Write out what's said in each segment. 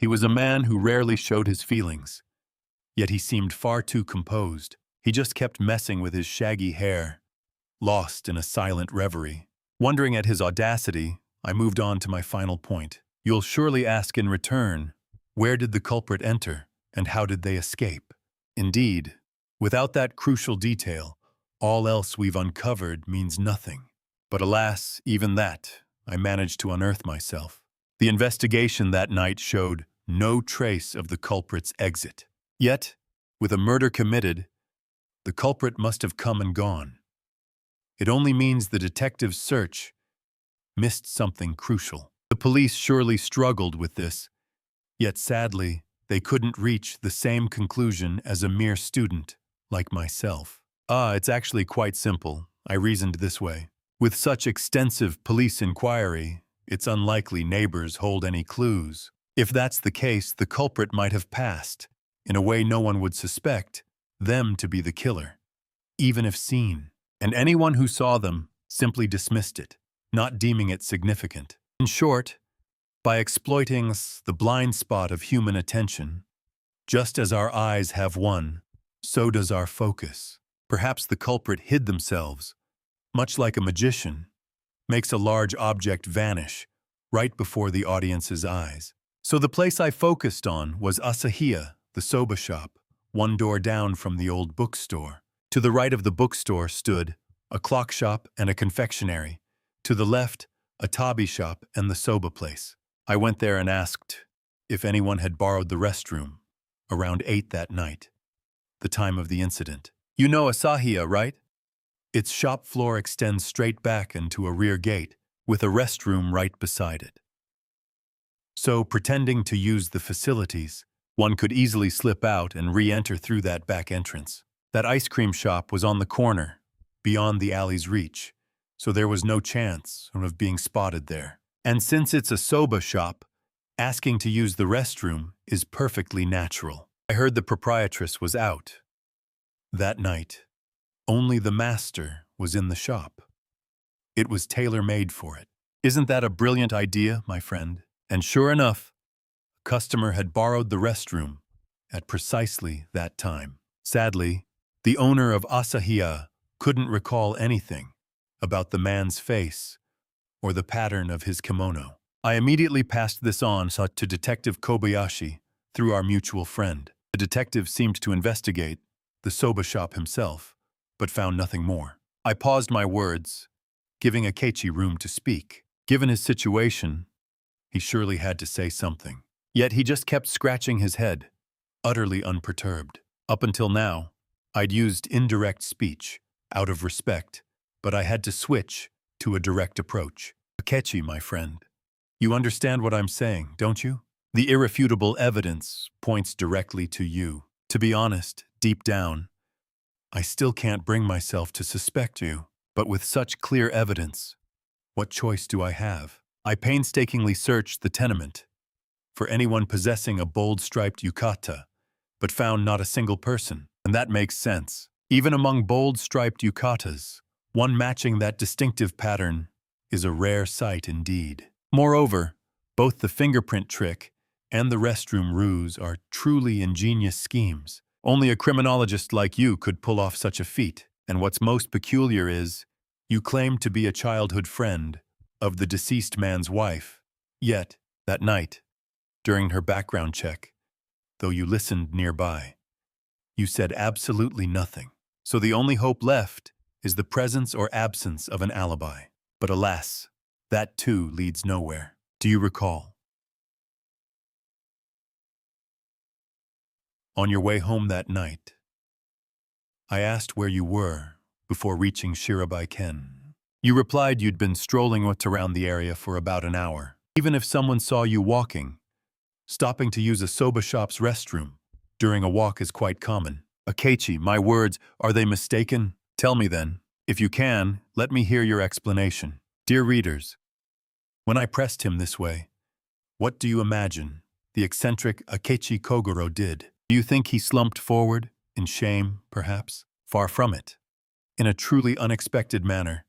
was a man who rarely showed his feelings, yet he seemed far too composed. He just kept messing with his shaggy hair, lost in a silent reverie. Wondering at his audacity, I moved on to my final point. You'll surely ask in return, where did the culprit enter, and how did they escape? Indeed, without that crucial detail, all else we've uncovered means nothing. But alas, even that, I managed to unearth myself. The investigation that night showed no trace of the culprit's exit. Yet, with a murder committed, the culprit must have come and gone. It only means the detective's search missed something crucial. The police surely struggled with this, yet sadly, they couldn't reach the same conclusion as a mere student like myself. It's actually quite simple. I reasoned this way. With such extensive police inquiry, it's unlikely neighbors hold any clues. If that's the case, the culprit might have passed, in a way no one would suspect them to be the killer, even if seen. And anyone who saw them simply dismissed it, not deeming it significant. In short, by exploiting the blind spot of human attention, just as our eyes have one, so does our focus. Perhaps the culprit hid themselves, much like a magician makes a large object vanish right before the audience's eyes. So the place I focused on was Asahiya, the soba shop, one door down from the old bookstore. To the right of the bookstore stood a clock shop and a confectionery. To the left, a tabi shop and the soba place. I went there and asked if anyone had borrowed the restroom around 8 that night, the time of the incident. You know Asahiya, right? Its shop floor extends straight back into a rear gate with a restroom right beside it. So, pretending to use the facilities, one could easily slip out and re-enter through that back entrance. That ice cream shop was on the corner, beyond the alley's reach, so there was no chance of being spotted there. And since it's a soba shop, asking to use the restroom is perfectly natural. I heard the proprietress was out. That night, only the master was in the shop. It was tailor-made for it. Isn't that a brilliant idea, my friend? And sure enough, a customer had borrowed the restroom at precisely that time. Sadly, the owner of Asahiya couldn't recall anything about the man's face or the pattern of his kimono. I immediately passed this on to Detective Kobayashi through our mutual friend. The detective seemed to investigate the soba shop himself, but found nothing more. I paused my words, giving Akechi room to speak. Given his situation, he surely had to say something. Yet he just kept scratching his head, utterly unperturbed. Up until now, I'd used indirect speech, out of respect, but I had to switch to a direct approach. Akechi, my friend, you understand what I'm saying, don't you? The irrefutable evidence points directly to you. To be honest, deep down, I still can't bring myself to suspect you. But with such clear evidence, what choice do I have? I painstakingly searched the tenement for anyone possessing a bold striped yukata, but found not a single person. And that makes sense. Even among bold striped yukatas, one matching that distinctive pattern is a rare sight indeed. Moreover, both the fingerprint trick and the restroom ruse are truly ingenious schemes. Only a criminologist like you could pull off such a feat. And what's most peculiar is, you claim to be a childhood friend of the deceased man's wife. Yet, that night, during her background check, though you listened nearby, you said absolutely nothing. So the only hope left is the presence or absence of an alibi. But alas, that too leads nowhere. Do you recall? On your way home that night, I asked where you were before reaching Shirabai-ken. You replied you'd been strolling around the area for about an hour. Even if someone saw you walking, stopping to use a soba shop's restroom during a walk is quite common. Akechi, my words, are they mistaken? Tell me then. If you can, let me hear your explanation. Dear readers, when I pressed him this way, what do you imagine the eccentric Akechi Kogoro did? Do you think he slumped forward, in shame, perhaps? Far from it. In a truly unexpected manner,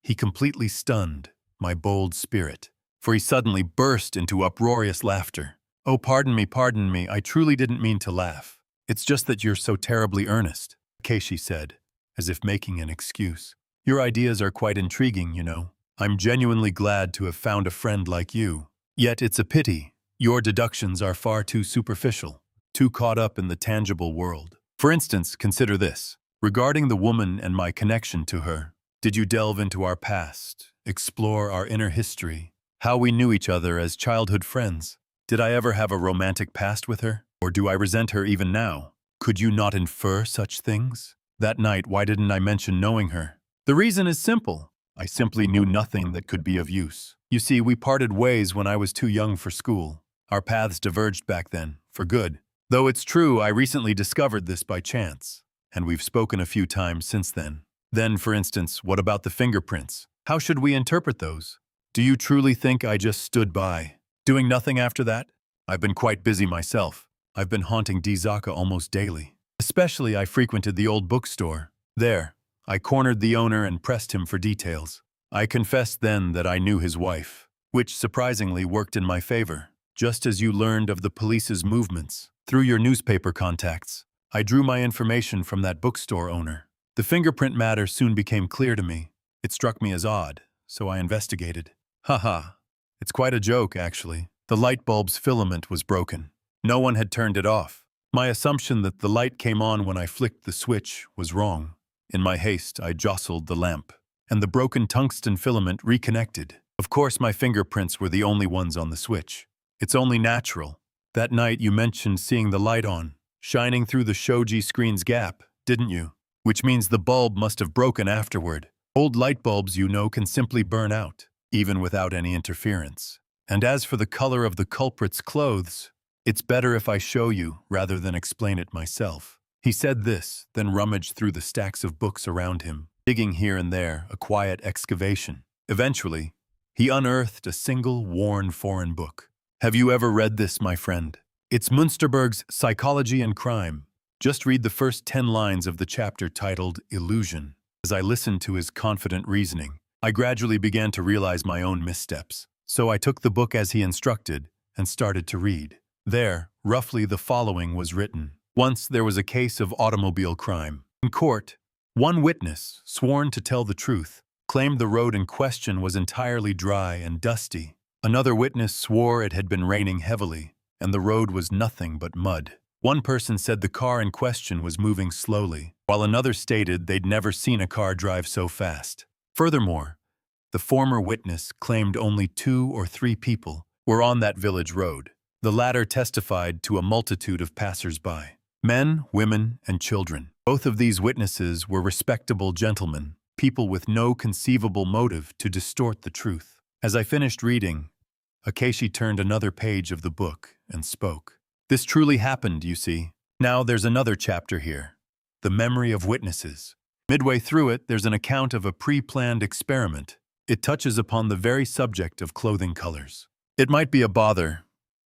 he completely stunned my bold spirit, for he suddenly burst into uproarious laughter. Oh, pardon me, I truly didn't mean to laugh. It's just that you're so terribly earnest, Keishi said, as if making an excuse. Your ideas are quite intriguing, you know. I'm genuinely glad to have found a friend like you. Yet it's a pity. Your deductions are far too superficial, too caught up in the tangible world. For instance, consider this. Regarding the woman and my connection to her, did you delve into our past, explore our inner history, how we knew each other as childhood friends? Did I ever have a romantic past with her? Or do I resent her even now? Could you not infer such things? That night, why didn't I mention knowing her? The reason is simple. I simply knew nothing that could be of use. You see, we parted ways when I was too young for school. Our paths diverged back then, for good. Though it's true, I recently discovered this by chance, and we've spoken a few times since then. Then, for instance, what about the fingerprints? How should we interpret those? Do you truly think I just stood by, doing nothing after that? I've been quite busy myself. I've been haunting D Zaka almost daily. Especially I frequented the old bookstore. There, I cornered the owner and pressed him for details. I confessed then that I knew his wife, which surprisingly worked in my favor. Just as you learned of the police's movements through your newspaper contacts, I drew my information from that bookstore owner. The fingerprint matter soon became clear to me. It struck me as odd, so I investigated. Haha, it's quite a joke, actually. The light bulb's filament was broken. No one had turned it off. My assumption that the light came on when I flicked the switch was wrong. In my haste, I jostled the lamp, and the broken tungsten filament reconnected. Of course, my fingerprints were the only ones on the switch. It's only natural. That night you mentioned seeing the light on, shining through the shoji screen's gap, didn't you? Which means the bulb must have broken afterward. Old light bulbs, you know, can simply burn out, even without any interference. And as for the color of the culprit's clothes, it's better if I show you rather than explain it myself. He said this, then rummaged through the stacks of books around him, digging here and there, a quiet excavation. Eventually, he unearthed a single, worn foreign book. Have you ever read this, my friend? It's Münsterberg's Psychology and Crime. Just read the first 10 lines of the chapter titled Illusion. As I listened to his confident reasoning, I gradually began to realize my own missteps. So I took the book as he instructed and started to read. There, roughly the following was written. Once there was a case of automobile crime. In court, one witness, sworn to tell the truth, claimed the road in question was entirely dry and dusty. Another witness swore it had been raining heavily, and the road was nothing but mud. One person said the car in question was moving slowly, while another stated they'd never seen a car drive so fast. Furthermore, the former witness claimed only 2 or 3 people were on that village road. The latter testified to a multitude of passers-by, men, women, and children. Both of these witnesses were respectable gentlemen, people with no conceivable motive to distort the truth. As I finished reading, Akeshi turned another page of the book and spoke. This truly happened, you see. Now there's another chapter here, the memory of witnesses. Midway through it, there's an account of a pre-planned experiment. It touches upon the very subject of clothing colors. It might be a bother,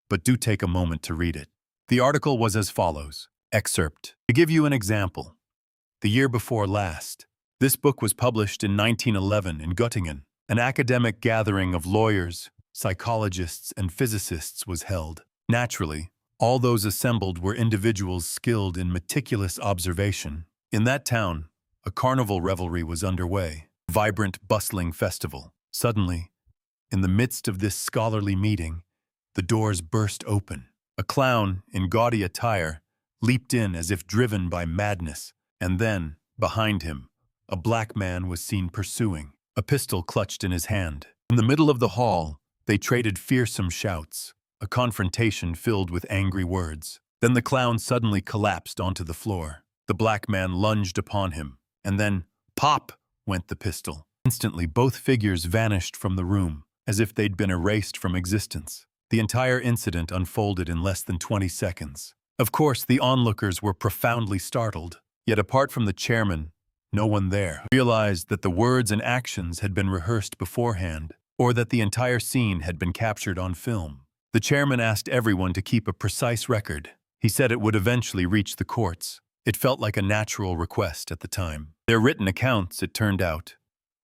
but do take a moment to read it. The article was as follows. Excerpt. To give you an example, the year before last, this book was published in 1911 in Göttingen. An academic gathering of lawyers, psychologists, and physicists was held. Naturally, all those assembled were individuals skilled in meticulous observation. In that town, a carnival revelry was underway, a vibrant, bustling festival. Suddenly, in the midst of this scholarly meeting, the doors burst open. A clown, in gaudy attire, leaped in as if driven by madness, and then, behind him, a black man was seen pursuing, a pistol clutched in his hand. In the middle of the hall, they traded fearsome shouts, a confrontation filled with angry words. Then the clown suddenly collapsed onto the floor. The black man lunged upon him, and then, pop, went the pistol. Instantly, both figures vanished from the room, as if they'd been erased from existence. The entire incident unfolded in less than 20 seconds. Of course, the onlookers were profoundly startled, yet apart from the chairman, no one there realized that the words and actions had been rehearsed beforehand, or that the entire scene had been captured on film. The chairman asked everyone to keep a precise record. He said it would eventually reach the courts. It felt like a natural request at the time. Their written accounts, it turned out,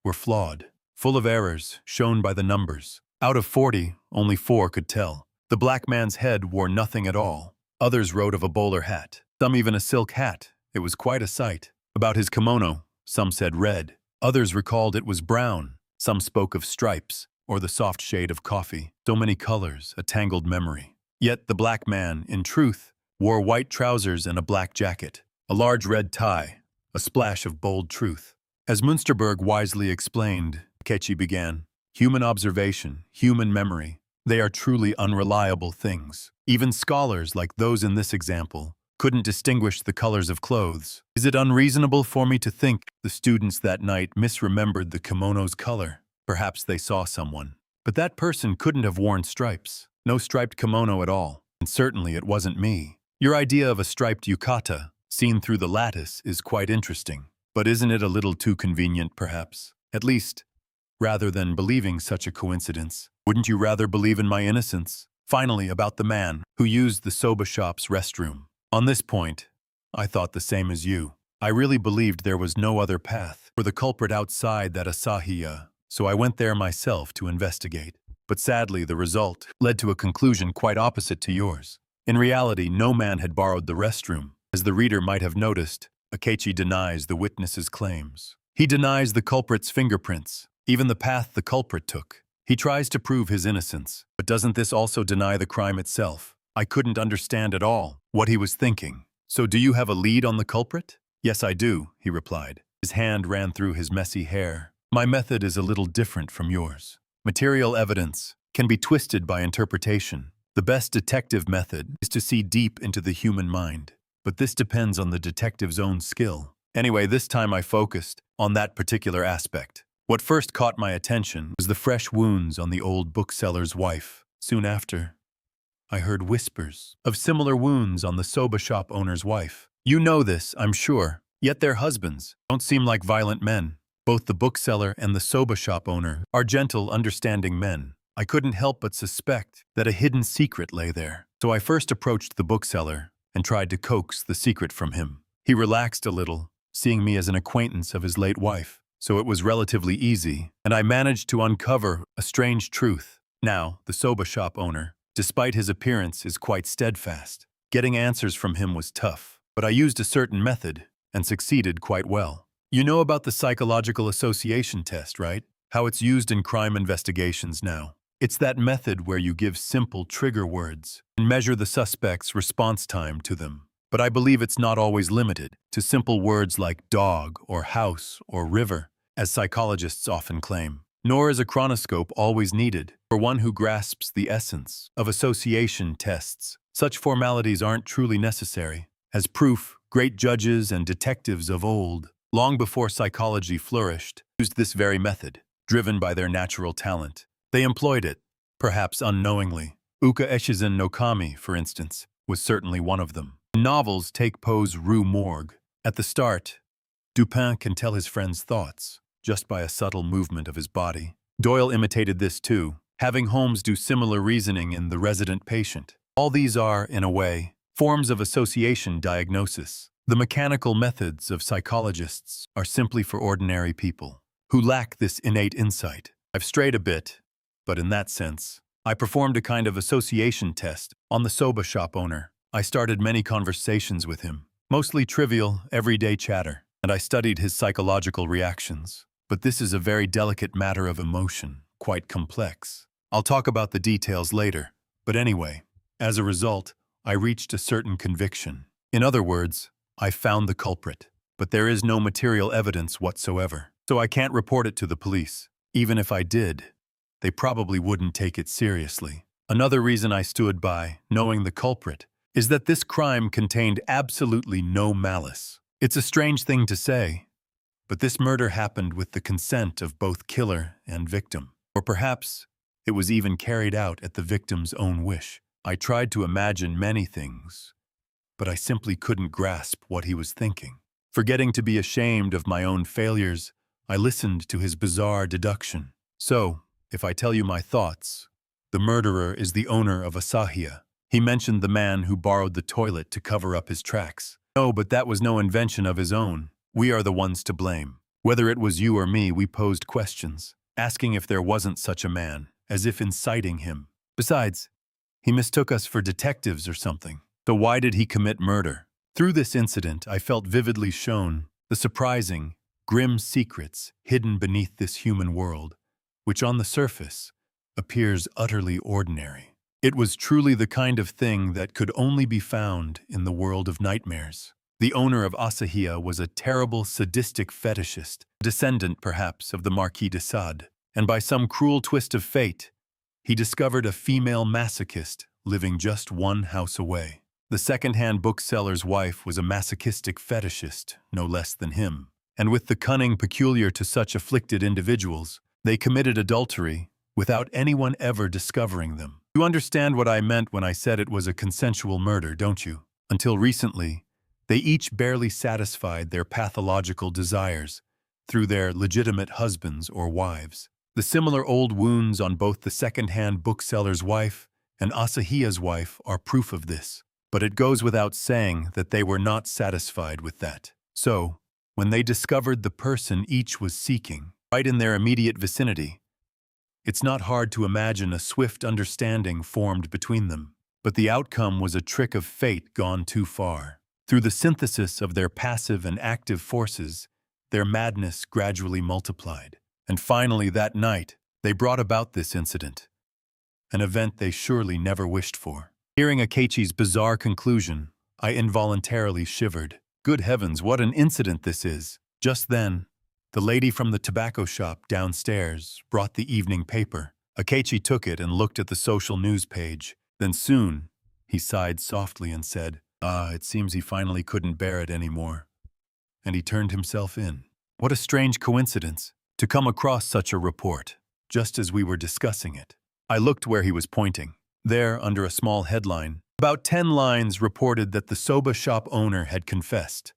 were flawed, full of errors shown by the numbers. Out of 40, only 4 could tell. The black man's head wore nothing at all. Others wrote of a bowler hat, some even a silk hat. It was quite a sight. About his kimono, some said red. Others recalled it was brown. Some spoke of stripes, or the soft shade of coffee. So many colors, a tangled memory. Yet the black man, in truth, wore white trousers and a black jacket, a large red tie, a splash of bold truth. As Münsterberg wisely explained, Akechi began, human observation, human memory, they are truly unreliable things. Even scholars, like those in this example, couldn't distinguish the colors of clothes. Is it unreasonable for me to think the students that night misremembered the kimono's color? Perhaps they saw someone. But that person couldn't have worn stripes. No striped kimono at all. And certainly it wasn't me. Your idea of a striped yukata, seen through the lattice, is quite interesting. But isn't it a little too convenient, perhaps? At least, rather than believing such a coincidence, wouldn't you rather believe in my innocence? Finally, about the man who used the soba shop's restroom. On this point, I thought the same as you. I really believed there was no other path for the culprit outside that Asahiya, so I went there myself to investigate. But sadly, the result led to a conclusion quite opposite to yours. In reality, no man had borrowed the restroom. As the reader might have noticed, Akechi denies the witness's claims. He denies the culprit's fingerprints, even the path the culprit took. He tries to prove his innocence, but doesn't this also deny the crime itself? I couldn't understand at all what he was thinking. So do you have a lead on the culprit? Yes, I do, he replied. His hand ran through his messy hair. My method is a little different from yours. Material evidence can be twisted by interpretation. The best detective method is to see deep into the human mind. But this depends on the detective's own skill. Anyway, this time I focused on that particular aspect. What first caught my attention was the fresh wounds on the old bookseller's wife. Soon after, I heard whispers of similar wounds on the soba shop owner's wife. You know this, I'm sure, yet their husbands don't seem like violent men. Both the bookseller and the soba shop owner are gentle, understanding men. I couldn't help but suspect that a hidden secret lay there. So I first approached the bookseller and tried to coax the secret from him. He relaxed a little, seeing me as an acquaintance of his late wife. So it was relatively easy, and I managed to uncover a strange truth. Now, the soba shop owner, despite his appearance, is quite steadfast. Getting answers from him was tough, but I used a certain method and succeeded quite well. You know about the psychological association test, right? How it's used in crime investigations now. It's that method where you give simple trigger words and measure the suspect's response time to them. But I believe it's not always limited to simple words like dog or house or river, as psychologists often claim. Nor is a chronoscope always needed for one who grasps the essence of association tests. Such formalities aren't truly necessary. As proof, great judges and detectives of old, long before psychology flourished, used this very method, driven by their natural talent. They employed it, perhaps unknowingly. Uka Eshizen no Kami, for instance, was certainly one of them. Novels take pose Rue Morgue. At the start, Dupin can tell his friend's thoughts just by a subtle movement of his body. Doyle imitated this too, having Holmes do similar reasoning in The Resident Patient. All these are, in a way, forms of association diagnosis. The mechanical methods of psychologists are simply for ordinary people who lack this innate insight. I've strayed a bit, but in that sense, I performed a kind of association test on the soba shop owner. I started many conversations with him, mostly trivial, everyday chatter, and I studied his psychological reactions. But this is a very delicate matter of emotion, quite complex. I'll talk about the details later, but anyway, as a result, I reached a certain conviction. In other words, I found the culprit, but there is no material evidence whatsoever, so I can't report it to the police. Even if I did, they probably wouldn't take it seriously. Another reason I stood by, knowing the culprit, is that this crime contained absolutely no malice. It's a strange thing to say, but this murder happened with the consent of both killer and victim. Or perhaps it was even carried out at the victim's own wish. I tried to imagine many things, but I simply couldn't grasp what he was thinking. Forgetting to be ashamed of my own failures, I listened to his bizarre deduction. So, if I tell you my thoughts, the murderer is the owner of Asahiya. He mentioned the man who borrowed the toilet to cover up his tracks. No, but that was no invention of his own. We are the ones to blame. Whether it was you or me, we posed questions, asking if there wasn't such a man, as if inciting him. Besides, He mistook us for detectives or something. So why did he commit murder? Through this incident, I felt vividly shown the surprising, grim secrets hidden beneath this human world, which on the surface appears utterly ordinary. It was truly the kind of thing that could only be found in the world of nightmares. The owner of Asahiya was a terrible, sadistic fetishist, descendant perhaps of the Marquis de Sade, and by some cruel twist of fate, he discovered a female masochist living just one house away. The second-hand bookseller's wife was a masochistic fetishist, no less than him, and with the cunning peculiar to such afflicted individuals, they committed adultery without anyone ever discovering them. You understand what I meant when I said it was a consensual murder, don't you? Until recently, they each barely satisfied their pathological desires through their legitimate husbands or wives. The similar old wounds on both the second-hand bookseller's wife and Asahiya's wife are proof of this. But it goes without saying that they were not satisfied with that. So, when they discovered the person each was seeking, right in their immediate vicinity, it's not hard to imagine a swift understanding formed between them. But the outcome was a trick of fate gone too far. Through the synthesis of their passive and active forces, their madness gradually multiplied. And finally, that night, they brought about this incident, an event they surely never wished for. Hearing Akechi's bizarre conclusion, I involuntarily shivered. Good heavens, what an incident this is! Just then, the lady from the tobacco shop downstairs brought the evening paper. Akechi took it and looked at the social news page. Then soon, he sighed softly and said, it seems he finally couldn't bear it anymore. And he turned himself in. What a strange coincidence to come across such a report, just as we were discussing it. I looked where he was pointing. There, under a small headline, about 10 lines reported that the soba shop owner had confessed.